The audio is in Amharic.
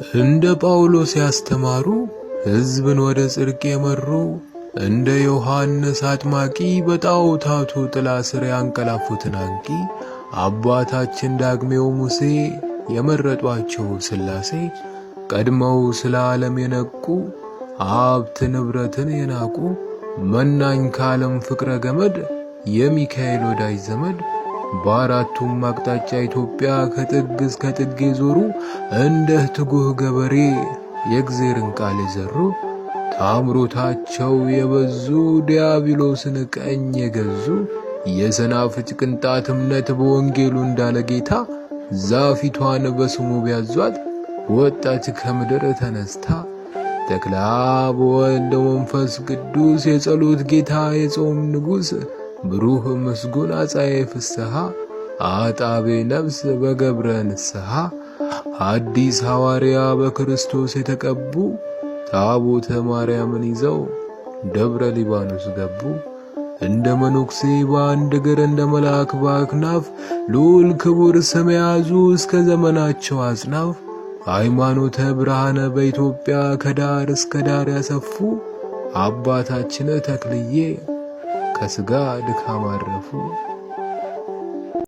እንደ ጳውሎስ ያስተማሩ ሕዝብን ወደ ጽድቅ የመሩ እንደ ዮሐንስ አጥማቂ በጣዖታቱ ጥላ ስር ያንቀላፉትን አንቂ አባታችን ዳግሜው ሙሴ የመረጧቸው ሥላሴ ቀድመው ስለ ዓለም የነቁ ሀብት ንብረትን የናቁ መናኝ ከዓለም ፍቅረ ገመድ የሚካኤል ወዳጅ ዘመድ በአራቱም አቅጣጫ ኢትዮጵያ ከጥግ እስከ ጥግ የዞሩ እንደ ትጉህ ገበሬ የእግዚአብሔርን ቃል የዘሩ ታምሮታቸው የበዙ ዲያብሎስን ቀኝ የገዙ የሰናፍጭ ቅንጣት እምነት በወንጌሉ እንዳለ ጌታ ዛፊቷን በስሙ ቢያዟት ወጣች ከምድር ተነስታ። ተክለ አብ ወወልድ ወመንፈስ ቅዱስ የጸሎት ጌታ የጾም ንጉሥ ብሩህ ምስጉን አጻዬ ፍስሐ አጣቤ ነፍስ በገብረ ንስሐ አዲስ ሐዋርያ በክርስቶስ የተቀቡ ታቦተ ማርያምን ይዘው ደብረ ሊባኖስ ገቡ። እንደ መነኩሴ በአንድ እግር እንደ መልአክ በአክናፍ ልዑል ክቡር ስም ያዙ እስከ ዘመናቸው አጽናፍ። ሃይማኖተ ብርሃነ በኢትዮጵያ ከዳር እስከ ዳር ያሰፉ አባታችን ተክልዬ ከሥጋ ድካም አረፉ።